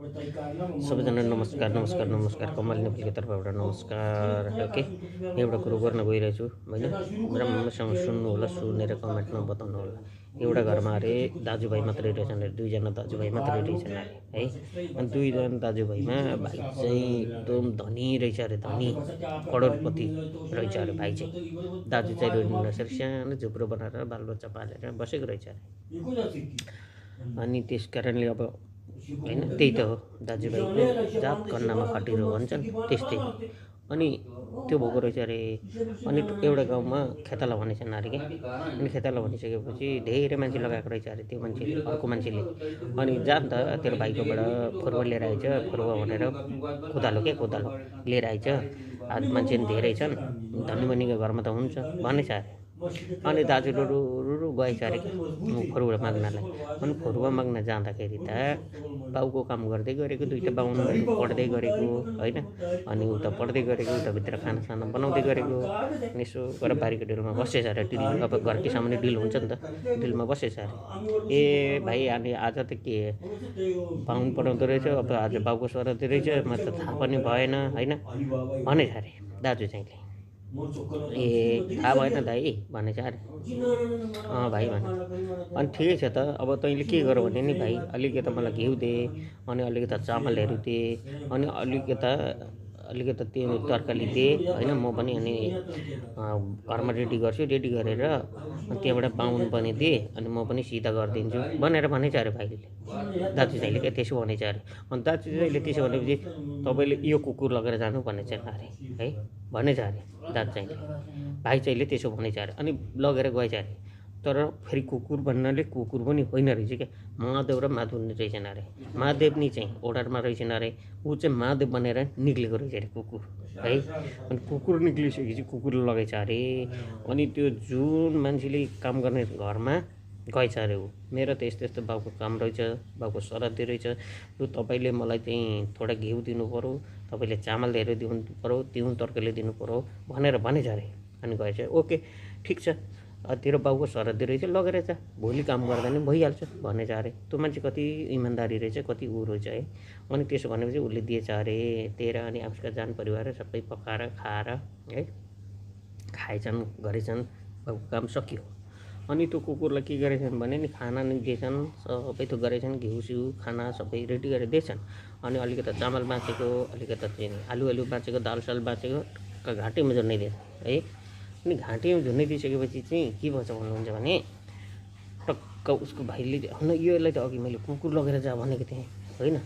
सबैजना नमस्कार नमस्कार नमस्कार कमल नेपालीको तर्फबाट नमस्कार। ओके, एउटा कुरो गर्न गइरहेछु होइन, राम्रोसँग सुन्नु होला, सुनेर कमेन्टमा बताउनु होला। एउटा घरमा अरे दाजुभाइ मात्रै रहेछन् अरे, दुईजना दाजुभाइ मात्रै रहेछन् अरे है। अनि दुईजना दाजुभाइमा भाइ चाहिँ एकदम धनी रहेछ अरे, धनी करोडपति रहेछ अरे भाइ चाहिँ। दाजु चाहिँ रोइदिनु रहेछ अरे, सानो झुप्रो बनाएर बालबच्चा पालेर बसेको रहेछ अरे। अनि त्यस कारणले अब होइन, त्यही त हो दाजुभाइको जात कन्नामा खटिरो भन्छन् त्यस्तै। अनि त्यो भएको रहेछ अरे। अनि एउटा गाउँमा खेताला भनेछन् अरे क्या। अनि खेताला भनिसकेपछि धेरै मान्छे लगाएको रहेछ अरे त्यो मान्छेले, अर्को मान्छेले। अनि जान त तेरो भाइकोबाट फरुवा लिएर आइज, फरुवा भनेर कोदालो क्या, कोदालो लिएर आइज, आज मान्छे धेरै छन्, धनी मनीको घरमा त हुन्छ भनेछ अरे। अनि दाजु रुरु गएछ अरे फरुवा माग्नलाई। अनि फरुवा माग्न जाँदाखेरि त बाउको काम गर्दै गरेको, दुईवटा बाउन पढ्दै गरेको होइन। अनि उता पढ्दै गरेको, उता भित्र खानासाना बनाउँदै गरेको। अनि यसो गएर बारीको डिलमा बसेछ अरे। डिल अब घरकै सामुन्ने डिल हुन्छ नि त, डिलमा बसेछ अरे। ए भाइ, अनि आज त के बाहुन पढाउँदो रहेछ, अब आज बाउको सरदी रहेछ, म त थाहा पनि भएन होइन भनेछ अरे दाजु चाहिँले। ए थाहा भएन दाइ भनेछ अरे। भाइ भने अनि ठिकै छ त, अब तैँले के गर भने नि भाइ, अलिकति मलाई घिउ दे, अनि अलिकति चामलहरू दे, अनि अलिकति त्यो तरकारी दे होइन। म पनि अनि घरमा रेडी गर्छु, रेडी गरेर अनि त्यहाँबाट बाहुन पनि दे, अनि म पनि सिधा गरिदिन्छु भनेर भनेछ अरे भाइले। दाजु चाहिँले क्या त्यसो भनेछ अरे। अनि दाजु चाहिँले त्यसो भनेपछि तपाईँले यो कुकुर लगेर जानु भनेछ अरे है, भनेछ अरे दाजु चाहिँले। भाइ चाहिँले त्यसो भनेछ अरे। अनि लगेर गएछ अरे। तर फेरि कुकुर भन्नाले कुकुर पनि होइन रहेछ क्या, महादेव र माधव नि रहेछन् अरे। महादेव नि चाहिँ ओडारमा रहेछन् अरे, ऊ चाहिँ महादेव बनेर निक्लेको रहेछ अरे कुकुर है। अनि कुकुर निक्लिसकेपछि कुकुर लगेछ अरे। अनि त्यो जुन मान्छेले काम गर्ने घरमा गएछ अरे, ऊ मेरो त यस्तो यस्तो बाउको काम रहेछ, बाउको श्राद्ध रहेछ, लु तपाईँले मलाई चाहिँ थोडा घिउ दिनु पऱ्यो, तपाईँले चामल धेरै दिनु पऱ्यो, तिउन तरकारी दिनु पऱ्यो भनेर भनेछ अरे। अनि गएछ, ओके ठिक छ, तेरो बाउको श्राद्ध रहेछ, लगेर छ, भोलि काम गर्दा नि भइहाल्छ भनेछ अरे। त्यो मान्छे कति इमान्दारी रहेछ, कति ऊ रहेछ है। अनि त्यसो भनेपछि उसले दिएछ अरे तेरा। अनि आफूका जान परिवार सबै पकाएर खाएर है, खाएछन् गरेछन्, बाउको काम सकियो। अनि त्यो कुकुरलाई के गरेछन् भने नि खाना नि दिएछन्, सबै त्यो गरेछन्, घिउ सिउ खाना सबै रेडी गरेर दिएछन्। अनि अलिकति चामल बाँचेको, अलिकति चाहिँ आलु बाँचेको, दाल साल बाँचेको घाँटीमा झुन्नै दिएछ है। अनि घाँटीमा झुन्नै दिइसकेपछि चाहिँ के भन्छ भन्नुहुन्छ भने, टक्क उसको भाइले होइन, यसलाई त अघि मैले कुकुर लगेर जा भनेको थिएँ होइन।